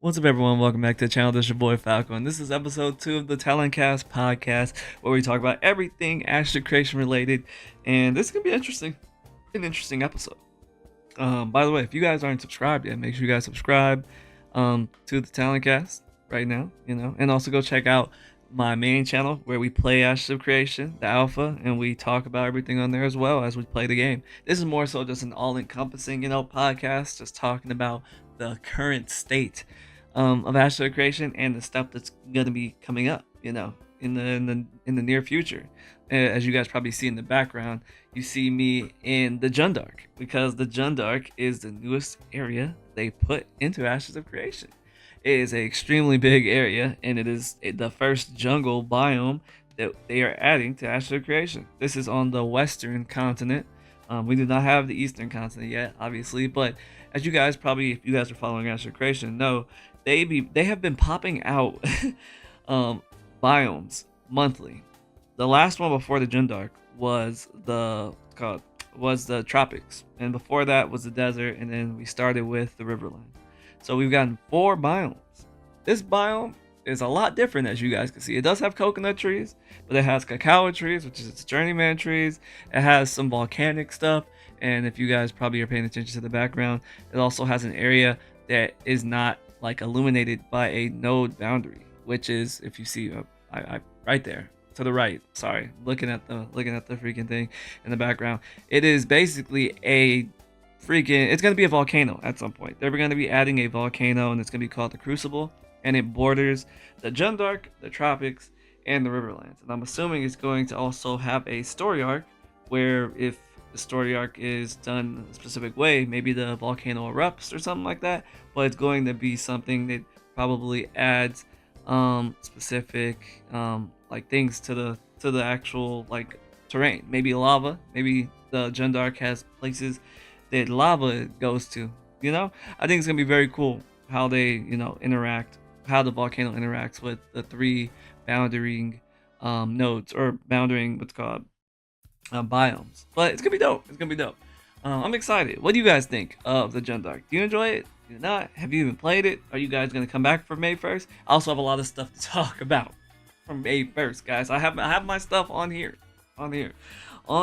What's up, everyone? Welcome back to the channel. This is your boy Falco, and this is episode 2 of the TalonCast podcast, where we talk about everything Asher creation related. And this is gonna be an interesting episode. By the way, if you guys aren't subscribed yet, make sure you guys subscribe to the TalonCast right now, and also go check out my main channel where we play Ashes of Creation, the alpha, and we talk about everything on there as well as we play the game. This is more so just an all-encompassing, podcast, just talking about the current state of Ashes of Creation and the stuff that's gonna be coming up, in the near future. As you guys probably see in the background, you see me in the Jundark, because the Jundark is the newest area they put into Ashes of Creation. It is an extremely big area, and it is the first jungle biome that they are adding to Ashes of Creation. This is on the western continent. We do not have the eastern continent yet, obviously, but as you guys probably, if you guys are following Ashes of Creation, know they have been popping out um, biomes monthly. The last one before the Jundark was the tropics, and before that was the desert, and then we started with the Riverland. So we've gotten 4 biomes. This biome is a lot different, as you guys can see. It does have coconut trees, but it has cacao trees, which is its journeyman trees. It has some volcanic stuff, and if you guys probably are paying attention to the background, it also has an area that is not like illuminated by a node boundary, which is, if you see, I right there to the right. Sorry, looking at the freaking thing in the background. It is basically it's gonna be a volcano at some point. They're gonna be adding a volcano, and it's gonna be called the Crucible, and it borders the Jundark, the tropics, and the Riverlands. And I'm assuming it's going to also have a story arc, where if the story arc is done a specific way, maybe the volcano erupts or something like that. But it's going to be something that probably adds specific like things to the actual like terrain. Maybe lava. Maybe the Jundark has places that lava goes to. I think it's gonna be very cool how they interact, how the volcano interacts with the 3 boundarying nodes, or boundarying what's called biomes. But it's gonna be dope. It's gonna be dope. I'm excited. What do you guys think of the Jundark? Do you enjoy it? Do you not? Have you even played it? Are you guys gonna come back for May 1st? I also have a lot of stuff to talk about from May 1st, guys. I have my stuff on here, on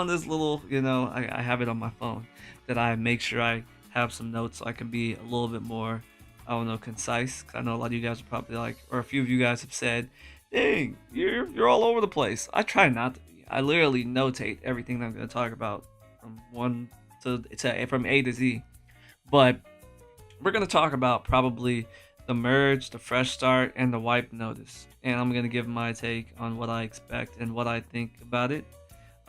this little. I have it on my phone that I make sure I have some notes so I can be a little bit more, I don't know, concise. 'Cause I know a lot of you guys are probably like, or a few of you guys have said, "Dang, you're all over the place." I try not to. I literally notate everything that I'm going to talk about from from A to Z. But we're going to talk about probably the merge, the fresh start, and the wipe notice. And I'm going to give my take on what I expect and what I think about it.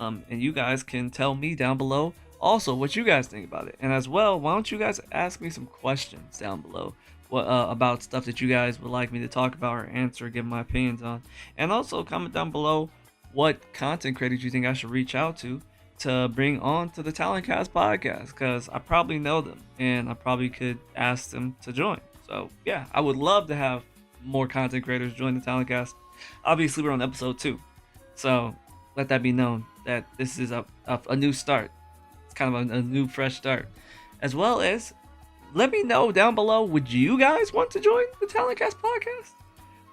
And you guys can tell me down below also what you guys think about it. And as well, why don't you guys ask me some questions down below, about stuff that you guys would like me to talk about or answer, give my opinions on. And also comment down below what content creators you think I should reach out to bring on to the TalonCast podcast, because I probably know them and I probably could ask them to join. So yeah, I would love to have more content creators join the TalonCast. Obviously, we're on episode 2, so let that be known that this is a new start. It's kind of a new fresh start. As well as, let me know down below, would you guys want to join the TalonCast podcast?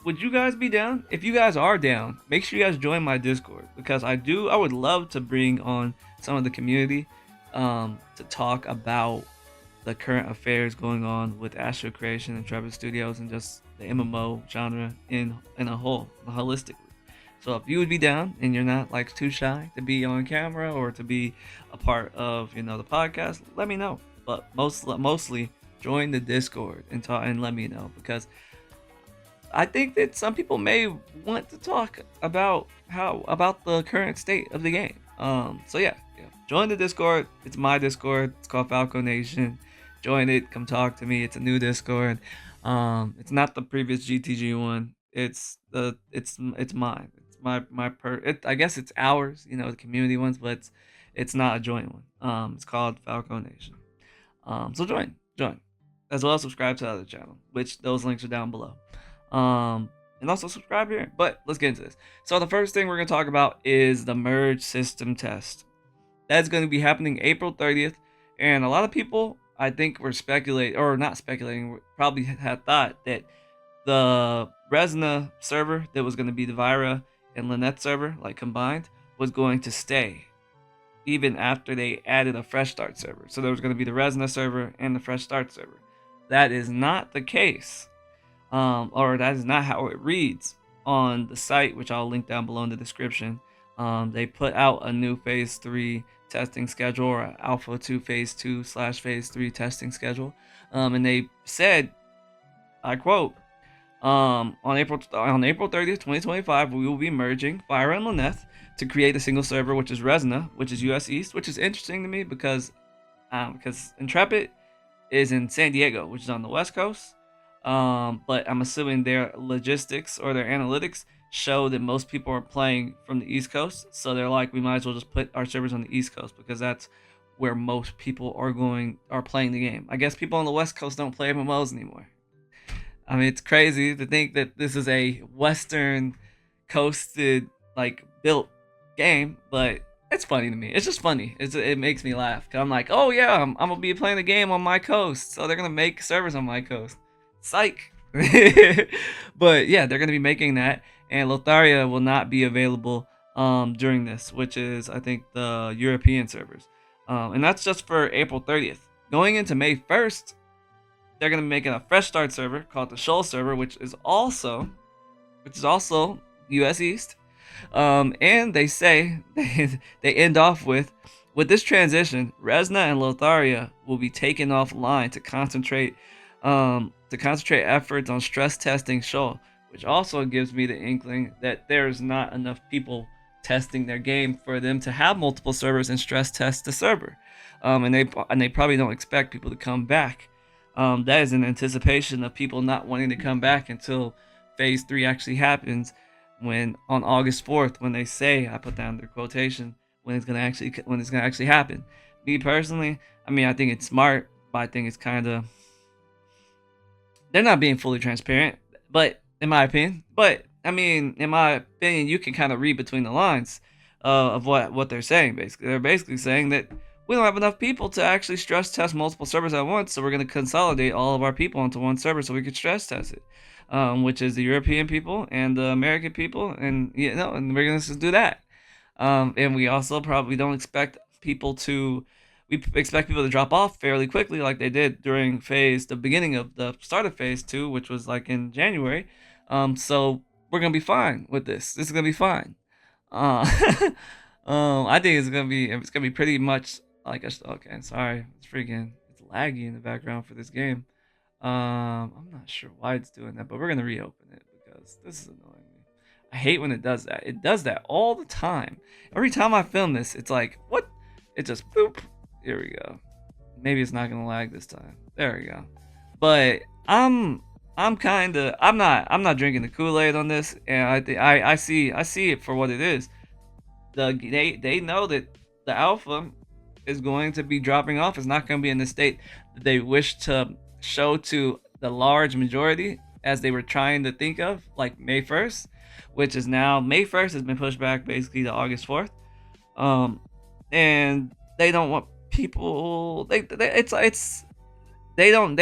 Would you guys be down? If you guys are down, make sure you guys join my Discord, because I would love to bring on some of the community to talk about the current affairs going on with Astro Creation and Trevor Studios, and just the MMO genre in a whole, holistically. So if you would be down and you're not like too shy to be on camera or to be a part of the podcast, let me know. But mostly join the Discord and talk, and let me know, because I think that some people may want to talk about the current state of the game. So yeah, join the Discord. It's my Discord. It's called Falco Nation. Join it. Come talk to me. It's a new Discord. It's not the previous GTG one. It's mine. It's I guess it's ours. The community ones, but it's not a joint one. It's called Falco Nation. So join, as well as subscribe to the other channel, which those links are down below. And also subscribe here. But let's get into this. So the first thing we're going to talk about is the merge system test. That's going to be happening April 30th. And a lot of people I think we're speculating, or not speculating, we probably had thought that the Resna server that was going to be the Vira and Lynette server, like combined, was going to stay even after they added a fresh start server. So there was going to be the Resna server and the fresh start server. That is not the case, or that is not how it reads on the site, which I'll link down below in the description. They put out a new Phase 3 testing schedule, or Alpha 2 Phase 2 / Phase 3 testing schedule, and they said, I quote, on April 30th, 2025, we will be merging Fire and Lyneth to create a single server, which is Resna, which is US East, which is interesting to me because Intrepid is in San Diego, which is on the West Coast. But I'm assuming their logistics or their analytics show that most people are playing from the East Coast, so they're like, we might as well just put our servers on the East Coast because that's where most people are playing the game. I guess people on the West Coast don't play MMOs anymore. I mean, it's crazy to think that this is a Western coasted, like, built game, but it's funny to me. It's just funny. It makes me laugh. Cause I'm like, oh yeah, I'm gonna be playing the game on my coast, so they're gonna make servers on my coast. Psych. But yeah, they're gonna be making that, and Lotharia will not be available during this, which is I think the European servers, and that's just for April 30th. Going into May 1st, they're gonna be making a fresh start server called the Shoal server, which is also US East. And they say they end off with this transition, Resna and Lotharia will be taken offline to concentrate efforts on stress testing Shoal, which also gives me the inkling that there's not enough people testing their game for them to have multiple servers and stress test the server. And they probably don't expect people to come back. That is in anticipation of people not wanting to come back until Phase 3 actually happens, when on August 4th, when they say, I put down their quotation, when it's gonna actually happen. Me personally, I mean, I think it's smart, but I think it's kind of, they're not being fully transparent, but in my opinion, you can kind of read between the lines of what they're saying. Basically, they're basically saying that we don't have enough people to actually stress test multiple servers at once, so we're going to consolidate all of our people onto one server so we can stress test it, which is the European people and the American people, and and we're going to do that. And we also probably don't expect people to. We expect people to drop off fairly quickly, like they did during the beginning of the start of Phase 2, which was like in January. So we're gonna be fine with this. This is gonna be fine. Uh, I think it's gonna be pretty much like okay. Sorry, it's laggy in the background for this game. I'm not sure why it's doing that, but we're gonna reopen it because this is annoying me. I hate when it does that. It does that all the time. Every time I film this, it's like, what? It just boop. Here we go. Maybe it's not gonna lag this time. There we go. But I'm not drinking the Kool-Aid on this, and I see it for what it is. They know that the alpha is going to be dropping off. It's not going to be in the state that they wish to show to the large majority, as they were trying to think of, like May 1st, which is now May 1st has been pushed back basically to August 4th. And they don't want people. They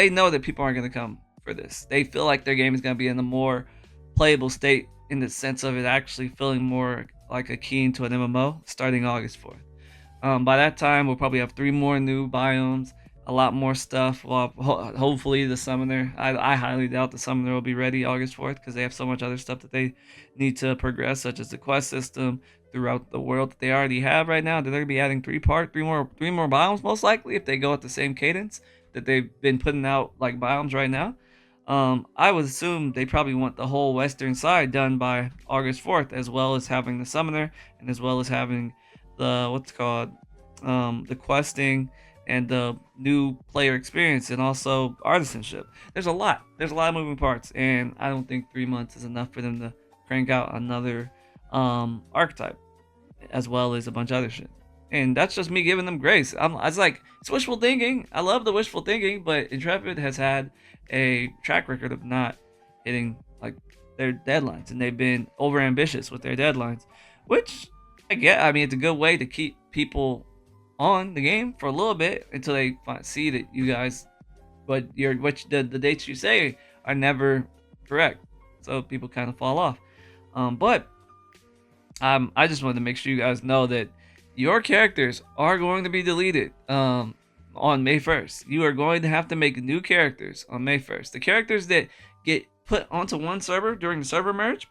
know that people aren't going to come for this. They feel like their game is going to be in a more playable state, in the sense of it actually feeling more like akin to an MMO starting August 4th. By that time, we'll probably have 3 more new biomes, a lot more stuff. Well, hopefully the Summoner. I highly doubt the Summoner will be ready August 4th because they have so much other stuff that they need to progress, such as the quest system throughout the world that they already have right now. They're going to be adding 3 more biomes most likely, if they go at the same cadence that they've been putting out like biomes right now. I would assume they probably want the whole western side done by August 4th, as well as having the Summoner, and as well as having the questing and the new player experience, and also artisanship. There's a lot of moving parts, and I don't think 3 months is enough for them to crank out another archetype, as well as a bunch of other shit. And that's just me giving them grace. It's wishful thinking. I love the wishful thinking, but Intrepid has had a track record of not hitting like their deadlines, and they've been over ambitious with their deadlines, which I get. I mean, it's a good way to keep people on the game for a little bit until they see that you guys, the dates you say are never correct. So people kind of fall off. But I just wanted to make sure you guys know that your characters are going to be deleted on May 1st. You are going to have to make new characters on May 1st. The characters that get put onto one server during the server merge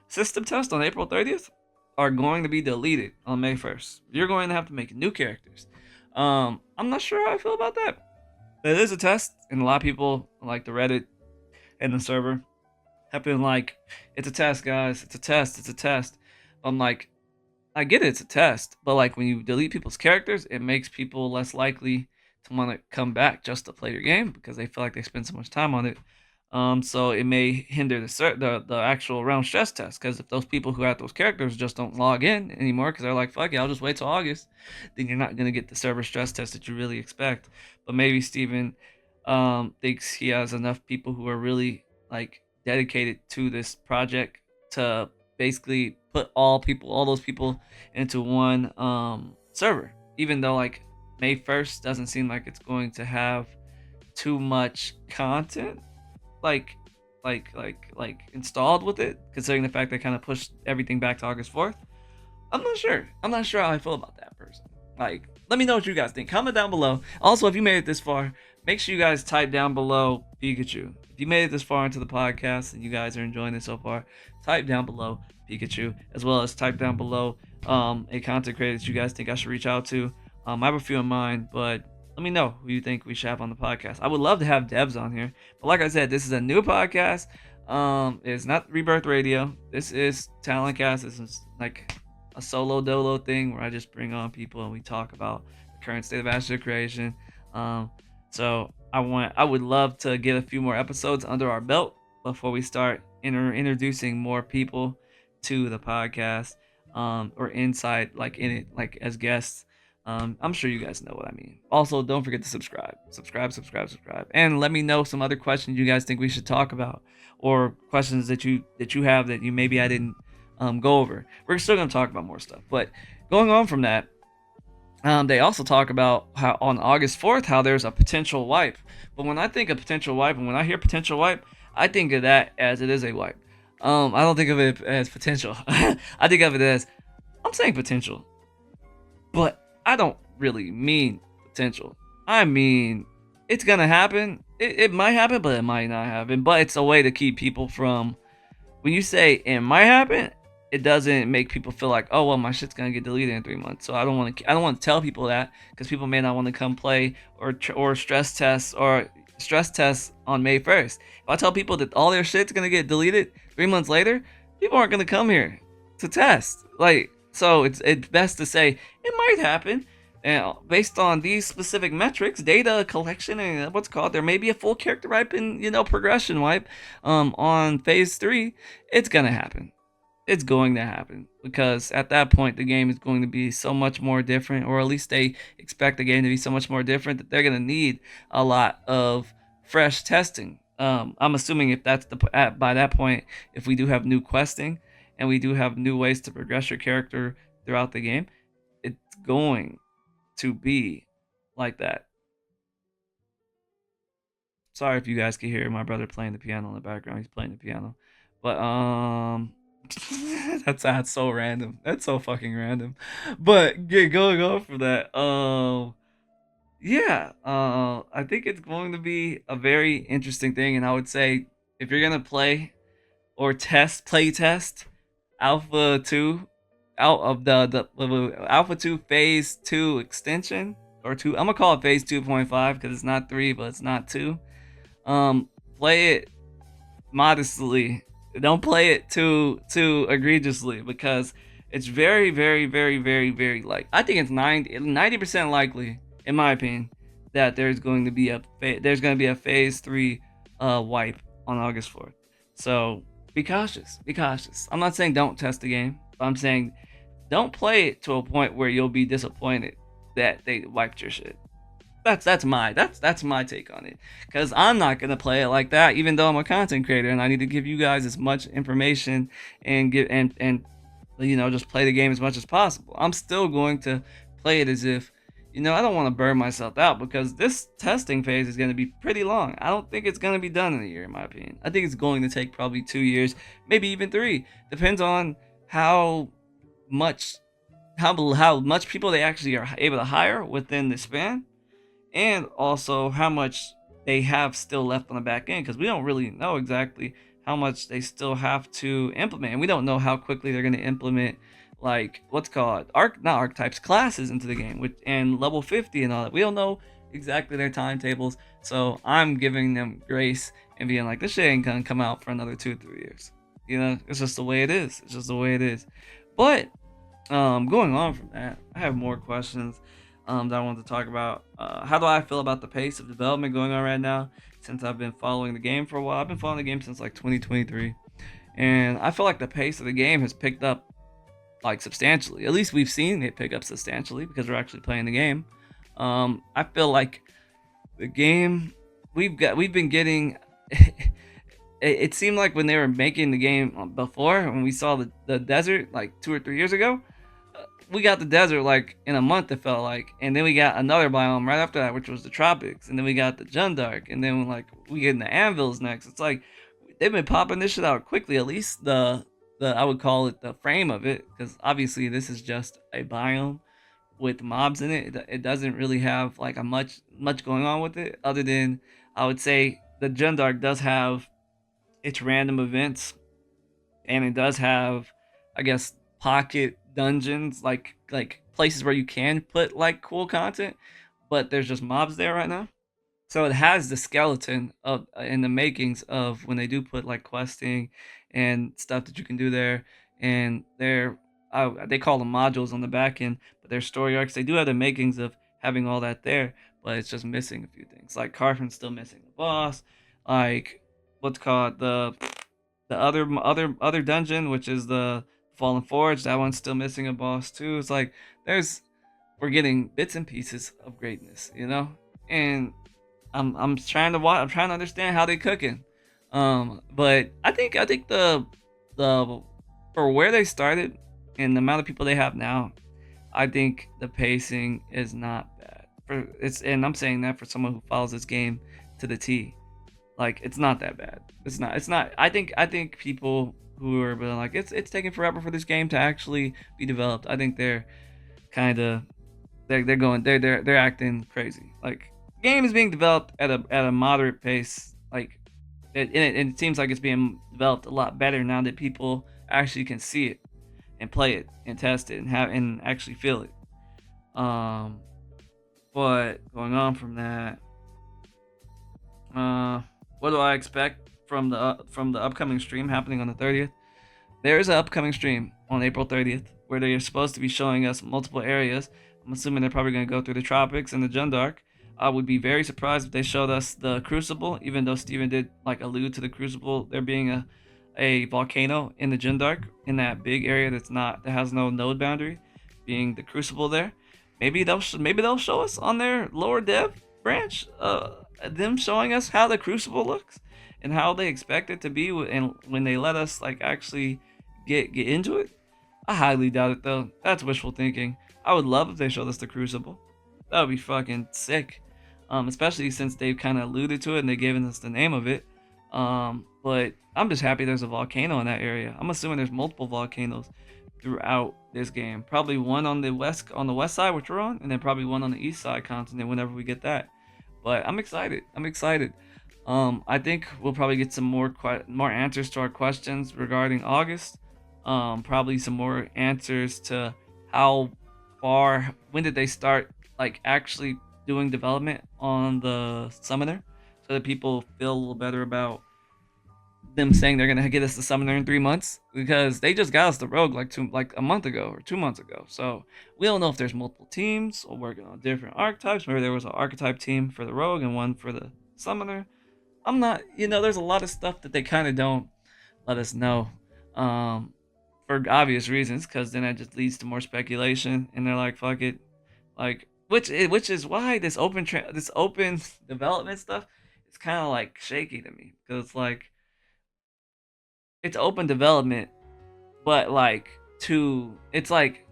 system test on April 30th are going to be deleted on May 1st. You're going to have to make new characters. I'm not sure how I feel about that. It is a test, and a lot of people, like the Reddit and the server, have been like, it's a test, guys. It's a test. It's a test. I'm like, I get it, it's a test, but like when you delete people's characters, it makes people less likely to want to come back just to play your game because they feel like they spend so much time on it. So it may hinder the actual round stress test, because if those people who have those characters just don't log in anymore because they're like, fuck it, I'll just wait till August, then you're not gonna get the server stress test that you really expect. But maybe Steven thinks he has enough people who are really like dedicated to this project to basically put all those people into one server, even though like May 1st doesn't seem like it's going to have too much content like installed with it, considering the fact they kind of pushed everything back to August 4th. I'm not sure how I feel about that person. Like, let me know what you guys think. Comment down below. Also, if you made it this far, make sure you guys type down below Pikachu. If you made it this far into the podcast and you guys are enjoying it so far, type down below Pikachu, as well as type down below a content creator that you guys think I should reach out to. I have a few in mind, but let me know who you think we should have on the podcast. I would love to have devs on here, but like I said, this is a new podcast. It's not Rebirth Radio. This is TalonCast. This is like a solo dolo thing where I just bring on people and we talk about the current state of Astro Creation. So I would love to get a few more episodes under our belt before we start introducing more people to the podcast, or inside, like in it, like as guests. I'm sure you guys know what I mean. Also, don't forget to subscribe, and let me know some other questions you guys think we should talk about, or questions that you have that you maybe I didn't go over. We're still gonna talk about more stuff, but going on from that, they also talk about how on August 4th how there's a potential wipe. But when I think of potential wipe, and when I hear potential wipe, I think of that as it is a wipe. I don't think of it as potential. I think of it as, I'm saying potential, but I don't really mean potential. I mean, it's gonna happen. It might happen, but it might not happen. But it's a way to keep people from, when you say it might happen, it doesn't make people feel like, oh well, my shit's gonna get deleted in 3 months. So I don't want to tell people that, because people may not want to come play or stress test on May 1st. If I tell people that all their shit's gonna get deleted 3 months later, people aren't gonna come here to test. Like, so it's best to say it might happen, and based on these specific metrics, data collection, and there may be a full character wipe and progression wipe on phase 3. It's gonna happen. It's going to happen, because at that point the game is going to be so much more different, or at least they expect the game to be so much more different, that they're going to need a lot of fresh testing. I'm assuming if that's by that point, if we do have new questing and we do have new ways to progress your character throughout the game, it's going to be like that. Sorry if you guys can hear my brother playing the piano in the background. He's playing the piano, but that's so random. That's so fucking random. But going on from that, I think it's going to be a very interesting thing, and I would say if you're gonna play or play test Alpha 2 out of the Alpha 2 Phase 2 extension, or 2, I'm gonna call it Phase 2.5 because it's not 3, but it's not 2. Play it modestly. Don't play it too egregiously, because it's very, very, very, very, very I think it's 90% likely, in my opinion, that there's going to be a phase 3 wipe on August 4th. So be cautious. I'm not saying don't test the game, but I'm saying don't play it to a point where you'll be disappointed that they wiped your shit. That's my take on it, because I'm not gonna play it like that, even though I'm a content creator and I need to give you guys as much information and just play the game as much as possible. I'm still going to play it as if I don't want to burn myself out because this testing phase is going to be pretty long. I don't think it's going to be done in a year, in my opinion. I think it's going to take probably 2 years, maybe even three. Depends on how much how much people they actually are able to hire within the span, and also how much they have still left on the back end, because we don't really know exactly how much they still have to implement. And we don't know how quickly they're going to implement like what's called not archetypes, classes into the game, which and level 50 and all that. We don't know exactly their timetables, so I'm giving them grace and being like, this shit ain't gonna come out for another 2 3 years. It's just the way it is. It's just the way it is. But going on from that, I have more questions that I wanted to talk about. How do I feel about the pace of development going on right now? Since I've been following the game for a while, I've been following the game since like 2023, and I feel like the pace of the game has picked up like substantially. At least we've seen it pick up substantially because we're actually playing the game. I feel like the game we've been getting. It seemed like when they were making the game before, when we saw the desert like 2 or 3 years ago, we got the desert like in a month, it felt like, and then we got another biome right after that, which was the tropics, and then we got the Jundark, and then like we get in the anvils next. It's like they've been popping this shit out quickly. At least the I would call it the frame of it, because obviously this is just a biome with mobs in it. It doesn't really have like a much going on with it, other than I would say the Jundark does have its random events, and it does have, I guess, pocket dungeons, like places where you can put like cool content, but there's just mobs there right now. So it has the skeleton of in the makings of when they do put like questing and stuff that you can do there, and they call them modules on the back end, but they're story arcs. They do have the makings of having all that there, but it's just missing a few things. Like Carfin's still missing the boss, like what's called the other dungeon, which is the Fallen Forge. That one's still missing a boss too. It's like there's we're getting bits and pieces of greatness, and I'm trying to watch. I'm trying to understand how they cooking. But I think the for where they started and the amount of people they have now, I think the pacing is not bad. And I'm saying that for someone who follows this game to the T. Like it's not that bad. It's not. I think people who are being like it's taking forever for this game to actually be developed. I think they're kind of they're going they're acting crazy. Like game is being developed at a moderate pace. Like it seems like it's being developed a lot better now that people actually can see it and play it and test it and have and actually feel it. Um, but going on from that, uh, what do I expect from the upcoming stream happening on the 30th? There is an upcoming stream on April 30th where they're supposed to be showing us multiple areas. I'm assuming they're probably going to go through the tropics and the Jundark. I would be very surprised if they showed us the Crucible, even though Steven did like allude to the Crucible there being a volcano in the Jundark in that big area that has no node boundary, being the Crucible there. Maybe they'll show us on their lower dev branch, them showing us how the Crucible looks and how they expect it to be, and when they let us like actually get into it. I highly doubt it though. That's wishful thinking. I would love if they showed us the Crucible. That would be fucking sick. Especially since they've kind of alluded to it and they've given us the name of it. But I'm just happy there's a volcano in that area. I'm assuming there's multiple volcanoes throughout this game. Probably one on the west side, which we're on, and then probably one on the east side continent whenever we get that. But I'm excited. I'm excited. I think we'll probably get some more answers to our questions regarding August. Probably some more answers to how far, when did they start like actually doing development on the summoner, so that people feel a little better about them saying they're gonna get us the summoner in 3 months, because they just got us the rogue like a month ago or 2 months ago. So we don't know if there's multiple teams or working on different archetypes. Maybe there was an archetype team for the rogue and one for the summoner. I'm not, there's a lot of stuff that they kind of don't let us know, for obvious reasons, because then that just leads to more speculation, and they're like, fuck it, like which is why this open development stuff is kind of like shaky to me, because it's like it's open development, but like it's like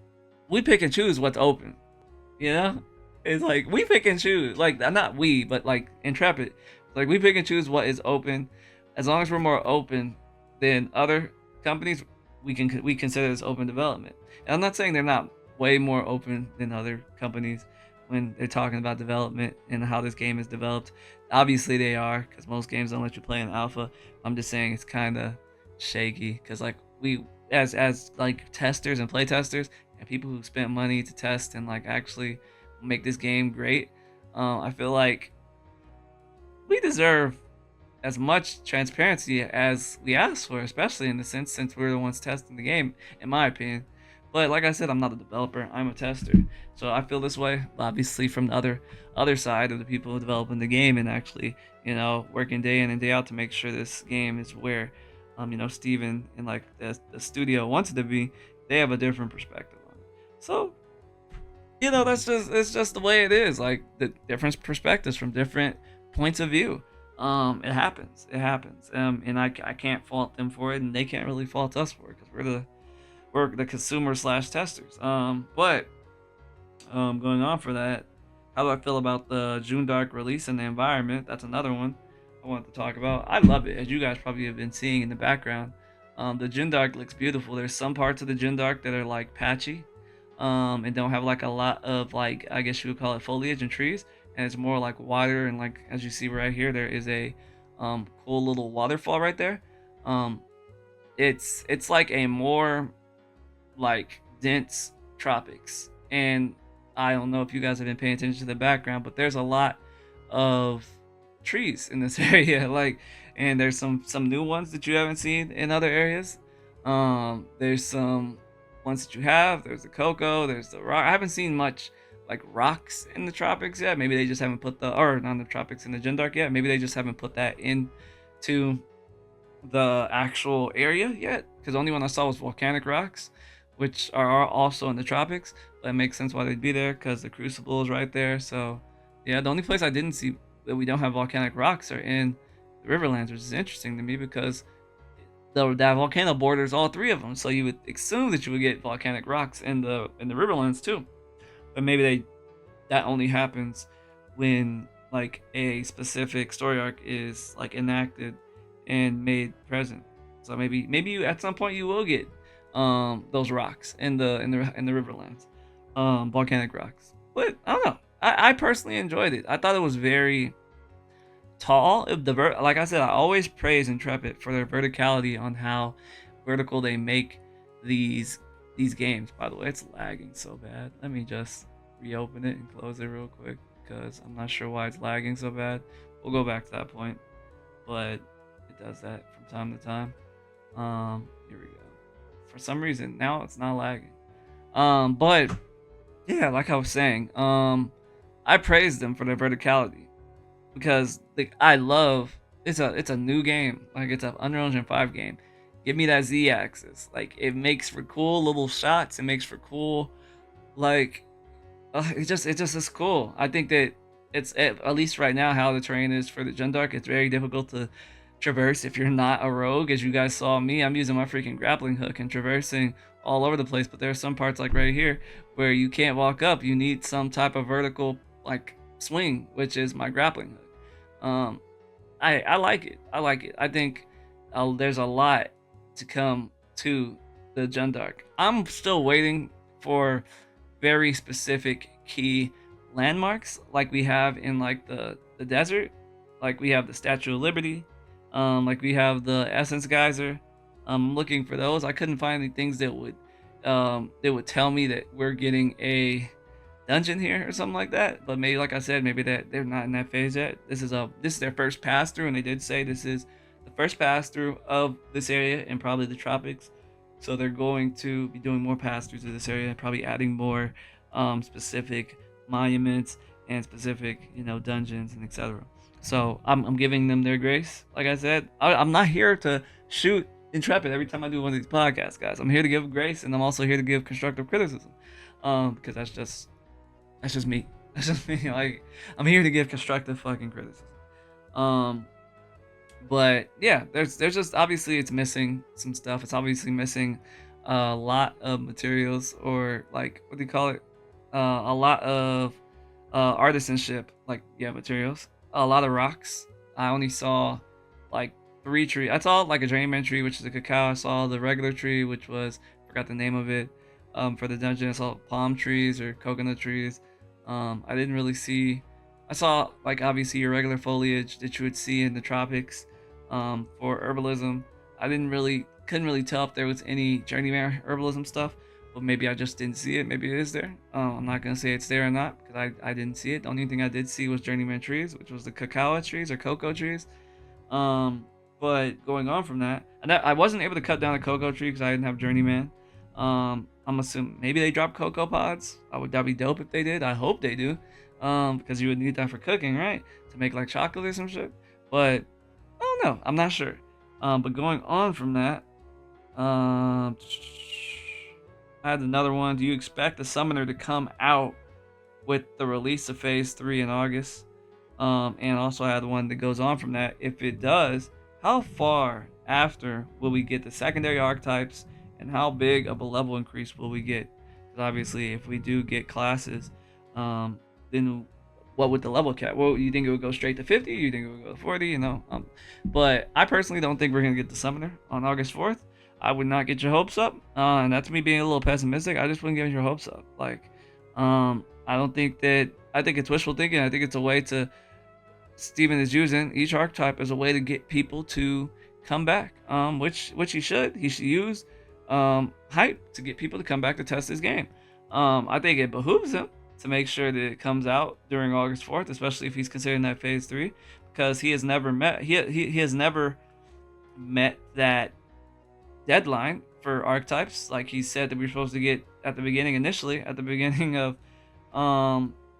we pick and choose what's open, you know? It's like we pick and choose. Like not we, but like Intrepid. Like we pick and choose what is open. As long as we're more open than other companies, we consider this open development. And I'm not saying they're not way more open than other companies when they're talking about development and how this game is developed. Obviously they are, because most games don't let you play in alpha. I'm just saying it's kind of shaky because like we as like testers and play testers and people who spent money to test and like actually make this game great, I feel like we deserve as much transparency as we ask for, especially in the sense since we're the ones testing the game, in my opinion. But like I said, I'm not a developer; I'm a tester, so I feel this way. Obviously, from the other side of the people developing the game and actually, working day in and day out to make sure this game is where, Steven and like the studio wants it to be. They have a different perspective on it. So that's just it's just the way it is. Like the different perspectives from different points of view. It happens. And I can't fault them for it, and they can't really fault us for it because we're the consumer slash testers. But going on for that, how do I feel about the June Dark release and the environment? That's another one I wanted to talk about. I love it, as you guys probably have been seeing in the background. The June Dark looks beautiful. There's some parts of the June Dark that are like patchy, and don't have like a lot of like I guess you would call it foliage and trees, and it's more like water and like as you see right here, there is a cool little waterfall right there. Um, it's like a more like dense tropics, and I don't know if you guys have been paying attention to the background, but there's a lot of trees in this area, like, and there's some new ones that you haven't seen in other areas. There's some ones that you have. There's the cocoa. There's the rock. I haven't seen much like rocks in the tropics yet. Maybe they just haven't put or not in the tropics in the Gendark yet. Maybe they just haven't put that into the actual area yet. Because the only one I saw was volcanic rocks, which are also in the tropics. But it makes sense why they'd be there because the Crucible is right there. So yeah, the only place I didn't see that we don't have volcanic rocks are in the Riverlands, which is interesting to me because that volcano borders all three of them. So you would assume that you would get volcanic rocks in the Riverlands too. But maybe that only happens when like a specific story arc is like enacted and made present. So maybe you at some point you will get those rocks in the Riverlands, volcanic rocks. But I don't know. I personally enjoyed it. I thought it was very tall. Like I said, I always praise Intrepid for their verticality on how vertical they make these games. By the way, it's lagging so bad. Let me just reopen it and close it real quick because I'm not sure why it's lagging so bad. We'll go back to that point, but it does that from time to time. Here we go. For some reason now it's not lagging. But yeah, like I was saying, I praise them for their verticality because like I love it's a new game, like it's an Unreal Engine 5 game. Give me that Z-axis. Like it makes for cool little shots. It makes for cool like it just is cool. I think that it's at least right now how the terrain is for the Gendark. It's very difficult to traverse if you're not a rogue. As you guys saw me, I'm using my freaking grappling hook and traversing all over the place. But there are some parts like right here where you can't walk up. You need some type of vertical like swing, which is my grappling hook. I like it. I like it. I think there's a lot to come to the Gendark. I'm still waiting for very specific key landmarks like we have in like the desert, like we have the Statue of Liberty, like we have the Essence Geyser. I'm looking for those. I couldn't find any things that would tell me that we're getting a dungeon here or something like that. But maybe, like I said, maybe that they're not in that phase yet. This is their first pass through, and they did say this is the first pass through of this area and probably the tropics. So they're going to be doing more pass throughs to this area and probably adding more specific monuments and specific dungeons and etc. So I'm giving them their grace. Like I said, I'm not here to shoot Intrepid every time I do one of these podcasts, guys. I'm here to give grace, and I'm also here to give constructive criticism, because that's just me. That's just me. Like I'm here to give constructive fucking criticism. But yeah, there's just obviously it's missing some stuff. It's obviously missing a lot of materials, or like what do you call it? A lot of artisanship, like materials. A lot of rocks. I only saw like 3 trees. I saw like a journeyman tree, which is a cacao. I saw the regular tree, which was, forgot the name of it. For the dungeon, I saw palm trees or coconut trees. I didn't really see. I saw like obviously your regular foliage that you would see in the tropics. For herbalism, I couldn't really tell if there was any journeyman herbalism stuff, but maybe I just didn't see it. Maybe it is there. I'm not gonna say it's there or not because I didn't see it. The only thing I did see was journeyman trees, which was the cacao trees or cocoa trees. Um, but going on from that, and I wasn't able to cut down a cocoa tree because I didn't have journeyman. I'm assuming maybe they drop cocoa pods. That'd be dope if they did. I hope they do. Because you would need that for cooking, right? To make like chocolate or some shit. But I don't know. I'm not sure. But going on from that, um, I had another one. Do you expect the summoner to come out with the release of Phase 3 in August? And also I had one that goes on from that. If it does, how far after will we get the secondary archetypes, and how big of a level increase will we get? Because obviously, if we do get classes, then what would the level cap? Well, you think it would go straight to 50? You think it would go to 40? But I personally don't think we're gonna get the summoner on August 4th. I would not get your hopes up, and that's me being a little pessimistic. I just wouldn't get your hopes up. Like, I don't think that. I think it's wishful thinking. I think it's a way to. Steven is using each archetype as a way to get people to come back, which he should use hype to get people to come back to test his game. I think it behooves him to make sure that it comes out during August 4th, especially if he's considering that Phase 3, because he has never met he has never met that deadline for archetypes like he said that we were supposed to get at the beginning. Initially at the beginning of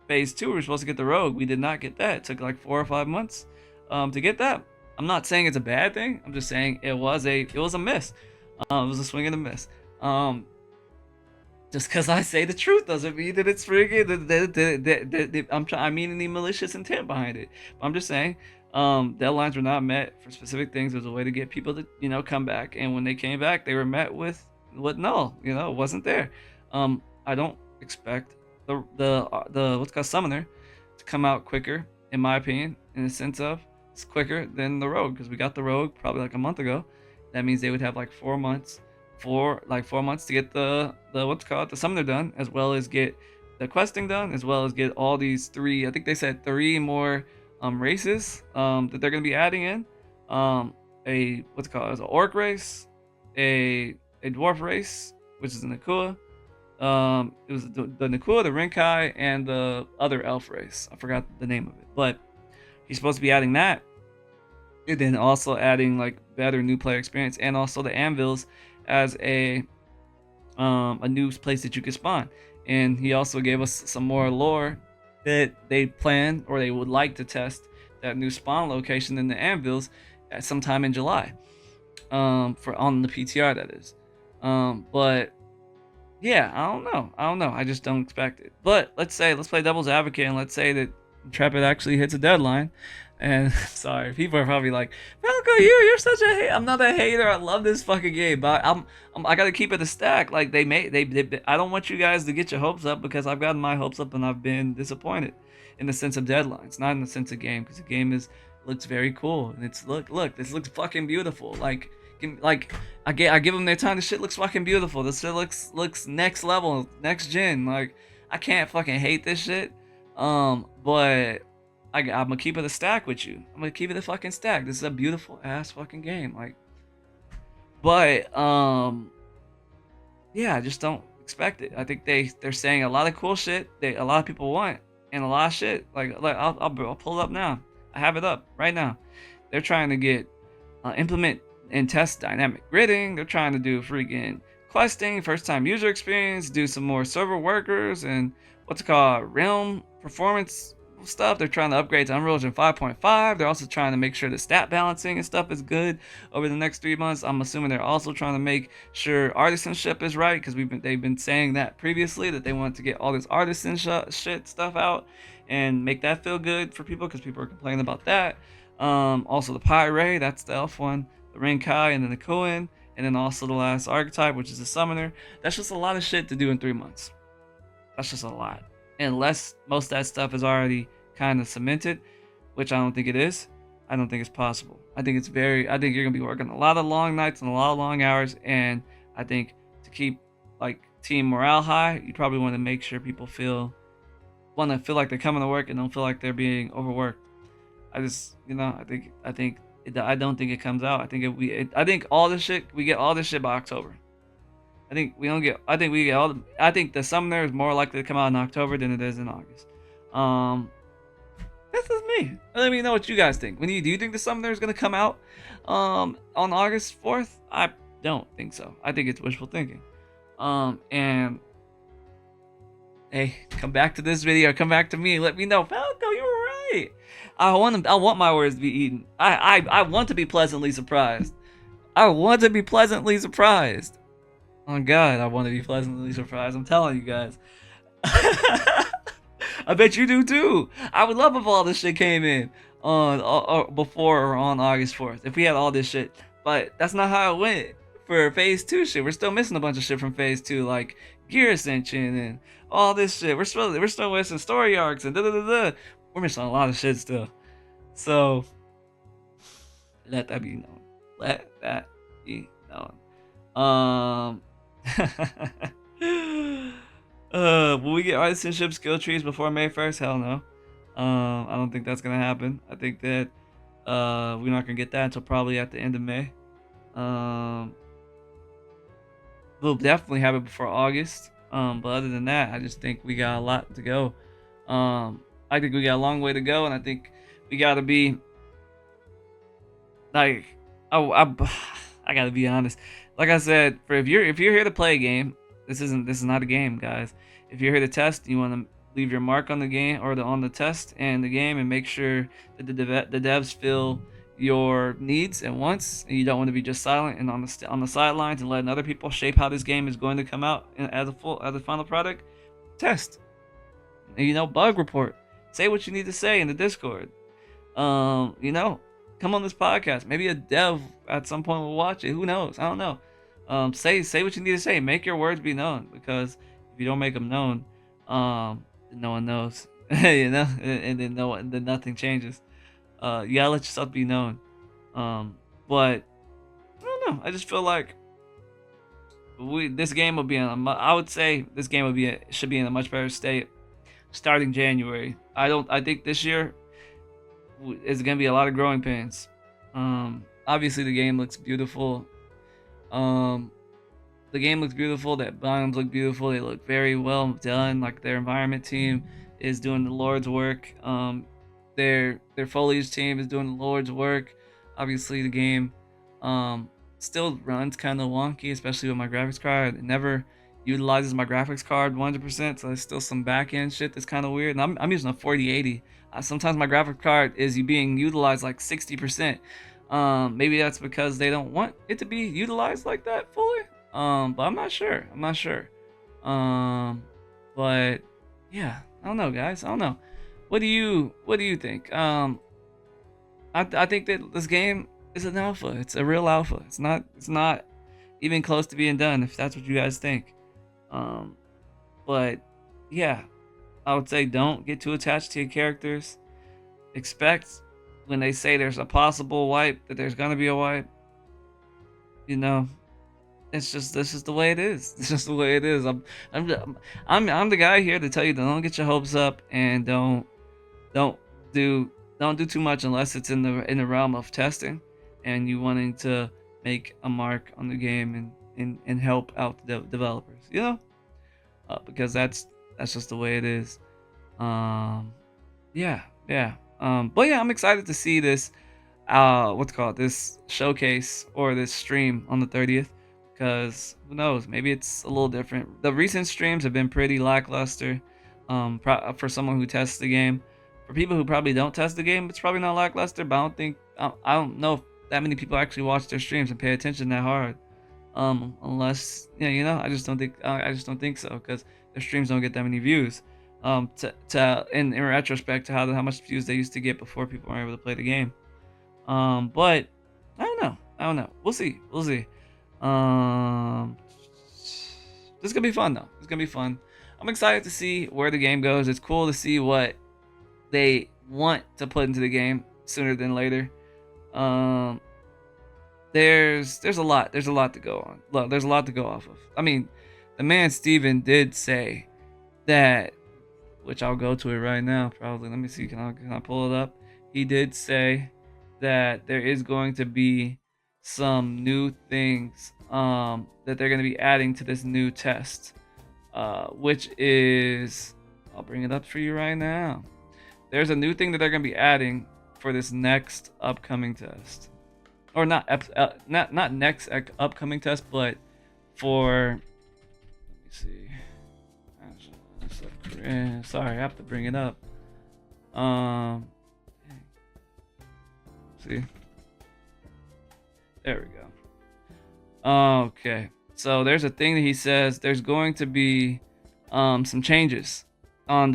Phase 2 we were supposed to get the rogue. We did not get that. It took like 4 or 5 months to get that. I'm not saying it's a bad thing. I'm just saying it was a miss. It was a swing and a miss. Just because I say the truth doesn't mean that it's freaking. I mean any malicious intent behind it. But I'm just saying deadlines were not met for specific things. There's a way to get people to come back, and when they came back, they were met with null. It wasn't there. I don't expect the what's called summoner to come out quicker, in my opinion, in the sense of it's quicker than the rogue, because we got the rogue probably like a month ago. That means they would have like 4 months. 4 months to get the the summoner done, as well as get the questing done, as well as get all these 3, I think they said 3 more races that they're going to be adding in. A it's an orc race, a dwarf race, which is an Nakua. It was the Nakua, the Rinkai, and the other elf race. I forgot the name of it, but he's supposed to be adding that, and then also adding like better new player experience, and also the anvils as a new place that you could spawn. And he also gave us some more lore that they plan, or they would like to test that new spawn location in the anvils at sometime in July, for on the PTR, that is. But yeah, I don't know. I just don't expect it. But let's play devil's advocate, and let's say that Intrepid actually hits a deadline. And sorry, people are probably like, Falco, you're such a hater. I'm not a hater. I love this fucking game, but I gotta keep it a stack. Like they I don't want you guys to get your hopes up, because I've gotten my hopes up and I've been disappointed in the sense of deadlines, not in the sense of game, because the game looks very cool, and it's look, this looks fucking beautiful. Like I give them their time. This shit looks fucking beautiful. This shit looks next level, next gen. Like I can't fucking hate this shit. But I'm gonna keep it a stack with you. I'm gonna keep it a fucking stack. This is a beautiful ass fucking game. Like, but yeah, I just don't expect it. I think they're saying a lot of cool shit that a lot of people want, and a lot of shit. Like I'll pull it up now. I have it up right now. They're trying to get implement and test dynamic gridding. They're trying to do freaking questing, first time user experience, do some more server workers, and realm performance stuff. They're trying to upgrade to Unreal Engine 5.5. They're also trying to make sure the stat balancing and stuff is good over the next 3 months. I'm assuming they're also trying to make sure artisanship is right, because they've been saying that previously, that they want to get all this artisan shit stuff out and make that feel good for people, because people are complaining about that. Also the Pyre, that's the elf one, the Rinkai, and then the Koan, and then also the last archetype, which is the summoner. That's just a lot of shit to do in 3 months. That's just a lot. unless most of that stuff is already kind of cemented, which I don't think it is. I don't think it's possible. I think you're gonna be working a lot of long nights and a lot of long hours, and I think to keep like team morale high, you probably want to make sure people want to feel like they're coming to work and don't feel like they're being overworked. I don't think it comes out. I think all this shit we get all this shit by October. I think we don't get. I think we get all. I think the Summoner is more likely to come out in October than it is in August. Um, this is me. Let me know what you guys think. Do you think the Summoner is gonna come out, on August 4th? I don't think so. I think it's wishful thinking. And hey, come back to this video. Come back to me. Let me know, Falco, you were right. I want my words to be eaten. I want to be pleasantly surprised. I want to be pleasantly surprised. Oh God, I want to be pleasantly surprised. I'm telling you guys. I bet you do too. I would love if all this shit came in on before or on August 4th. If we had all this shit, but that's not how it went for Phase 2 shit. We're still missing a bunch of shit from Phase 2, like Gear Ascension and all this shit. We're still missing story arcs and da. We're missing a lot of shit still. So let that be known. Let that be known. Will we get artisanship skill trees before May 1st? Hell no. I don't think that's gonna happen. I think that we're not gonna get that until probably at the end of May. We'll definitely have it before August. But other than that, I just think we got a lot to go. I think we got a long way to go, and I think we gotta be like, I gotta be honest. Like I said, if you're here to play a game, this is not a game, guys. If you're here to test, you want to leave your mark on the game or on the test and the game, and make sure that the devs feel your needs and wants, and you don't want to be just silent and on the sidelines and letting other people shape how this game is going to come out as a final product. Test, and, bug report. Say what you need to say in the Discord. Come on this podcast. Maybe a dev at some point will watch it. Who knows? I don't know. Say what you need to say. Make your words be known, because if you don't make them known, then no one knows. and then nothing changes. You gotta let yourself be known. But I don't know. I just feel like this game will be I would say this game should be in a much better state starting January. I think this year is gonna be a lot of growing pains. Obviously the game looks beautiful. The game looks beautiful. That biomes look beautiful. They look very well done. Like, their environment team is doing the Lord's work. Their foliage team is doing the Lord's work. Obviously the game still runs kind of wonky, especially with my graphics card. It never utilizes my graphics card 100%, so there's still some back end shit that's kind of weird. And I'm using a 4080. Sometimes my graphics card is being utilized like 60%. Maybe that's because they don't want it to be utilized like that fully. But I'm not sure. But yeah, I don't know, guys. I don't know. What do you think? I think that this game is an alpha. It's a real alpha. It's not even close to being done, if that's what you guys think. But yeah, I would say don't get too attached to your characters. Expect when they say there's a possible wipe that there's gonna be a wipe. This is the way it is. It's just the way it is. I'm the guy here to tell you, don't get your hopes up, and don't do too much unless it's in the realm of testing and you wanting to make a mark on the game and help out the developers. Because that's just the way it is. But yeah, I'm excited to see this this showcase or this stream on the 30th, because who knows, maybe it's a little different. The recent streams have been pretty lackluster for someone who tests the game. For people who probably don't test the game, it's probably not lackluster, but I don't know if that many people actually watch their streams and pay attention that hard. Unless I just don't think so, because their streams don't get that many views. In retrospect to how much views they used to get before people were able to play the game. But I don't know. We'll see. This is gonna be fun though. It's gonna be fun. I'm excited to see where the game goes. It's cool to see what they want to put into the game sooner than later. Um, there's a lot to go on. Look, there's a lot to go off of. I mean, the man Steven did say that, which I'll go to it right now. Probably. Let me see. Can I pull it up? He did say that there is going to be some new things that they're going to be adding to this new test, which is, I'll bring it up for you right now. There's a new thing that they're going to be adding for this next upcoming test, or not next upcoming test, but for, let me see. Sorry, I have to bring it up. See, there we go. Okay, so there's a thing that he says there's going to be some changes on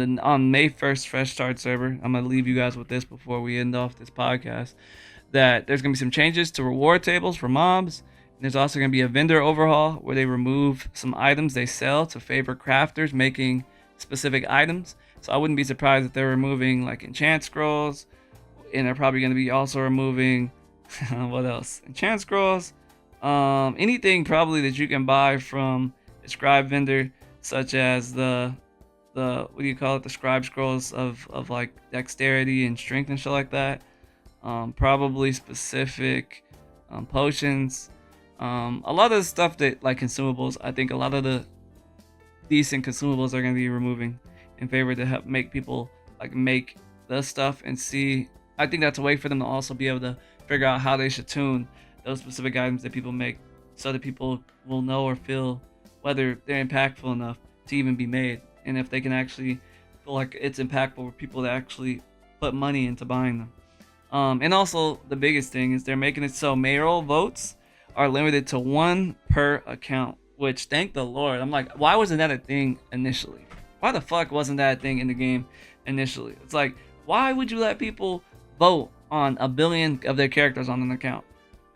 May 1st Fresh Start server. I'm gonna leave you guys with this before we end off this podcast. That there's gonna be some changes to reward tables for mobs. And there's also gonna be a vendor overhaul where they remove some items they sell to favor crafters making specific items. So I wouldn't be surprised if they're removing like enchant scrolls, and they're probably gonna be also removing what else? Enchant scrolls, anything probably that you can buy from a scribe vendor, such as the what do you call it? The scribe scrolls of like dexterity and strength and shit like that. Probably specific potions. A lot of the stuff that like consumables. I think a lot of the decent consumables are going to be removing in favor to help make people like make the stuff and see. I think that's a way for them to also be able to figure out how they should tune those specific items that people make, so that people will know or feel whether they're impactful enough to even be made, and if they can actually feel like it's impactful for people to actually put money into buying them. And also the biggest thing is they're making it so mayoral votes are limited to 1 per account, which thank the Lord. I'm like, why wasn't that a thing initially? Why the fuck wasn't that a thing in the game initially? It's like, why would you let people vote on 1 billion of their characters on an account?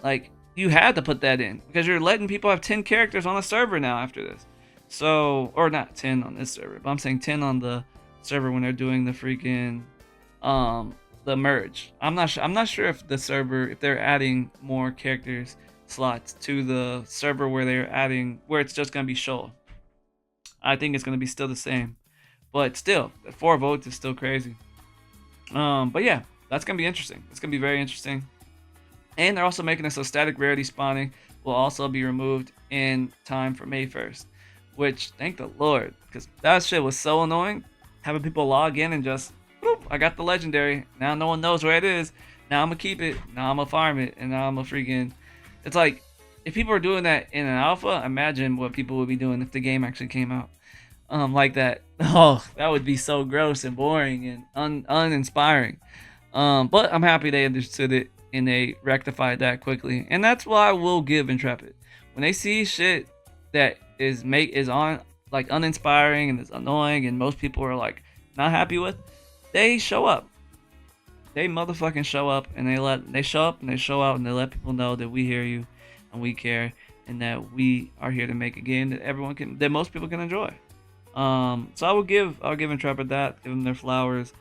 Like, you had to put that in because you're letting people have 10 characters on a server now after this. So, or not 10 on this server, but I'm saying 10 on the server when they're doing the freaking the merge. I'm not sure if the server, if they're adding more characters slots to the server where it's just gonna be show. I think it's gonna be still the same, but still, 4 votes is still crazy. But yeah, that's gonna be interesting. It's gonna be very interesting. And they're also making it so static rarity spawning will also be removed in time for May 1st, which thank the Lord, because that shit was so annoying. Having people log in and just, boop, I got the legendary. Now no one knows where it is. Now I'm gonna keep it. Now I'm gonna farm it, and now I'm gonna freaking. It's like, if people are doing that in an alpha, imagine what people would be doing if the game actually came out like that. Oh, that would be so gross and boring and uninspiring. But I'm happy they understood it and they rectified that quickly. And that's why I will give Intrepid. When they see shit that is on like uninspiring and is annoying and most people are like not happy with, they show up. They motherfucking show up, and they show up and they show out, and they let people know that we hear you and we care, and that we are here to make a game that most people can enjoy. So I'll give Intrepid that, give them their flowers.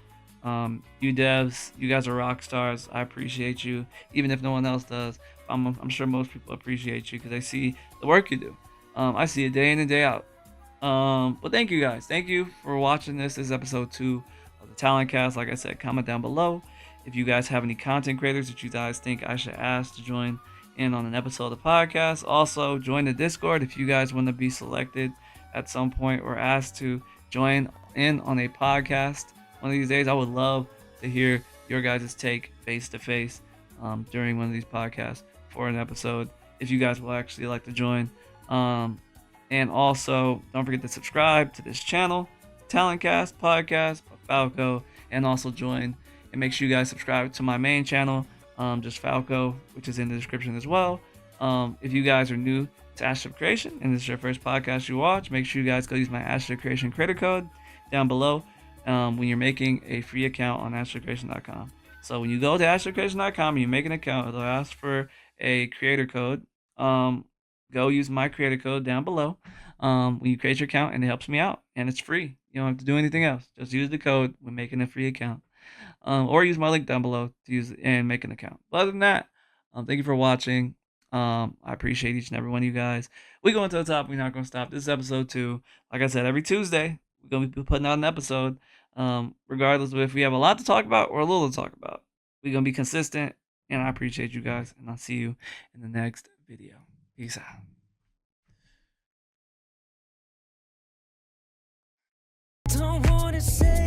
You devs, you guys are rock stars. I appreciate you, even if no one else does. I'm sure most people appreciate you because they see the work you do. I see it day in and day out. But thank you guys. Thank you for watching this. This is episode 2 of the TalonCast. Like I said, comment down below if you guys have any content creators that you guys think I should ask to join in on an episode of the podcast. Also, join the Discord if you guys want to be selected at some point or asked to join in on a podcast one of these days. I would love to hear your guys' take face to face during one of these podcasts for an episode, if you guys will actually like to join. And also, don't forget to subscribe to this channel, TalonCast Podcast by Falco, and also join and make sure you guys subscribe to my main channel, just Falco, which is in the description as well. If you guys are new to Astro Creation and this is your first podcast you watch, make sure you guys go use my Astro Creation credit code down below when you're making a free account on astrocreation.com. So when you go to astrocreation.com and you make an account, it'll ask for a creator code. go use my creator code down below when you create your account, and it helps me out, and it's free. You don't have to do anything else. Just use the code when making a free account, or use my link down below to use and make an account. But other than that, thank you for watching. I appreciate each and every one of you guys. We going to the top. We're not going to stop. This is episode 2. Like I said, every Tuesday we're going to be putting out an episode. Regardless of if we have a lot to talk about or a little to talk about, we're going to be consistent. And I appreciate you guys. And I'll see you in the next video. Peace out. Don't wanna say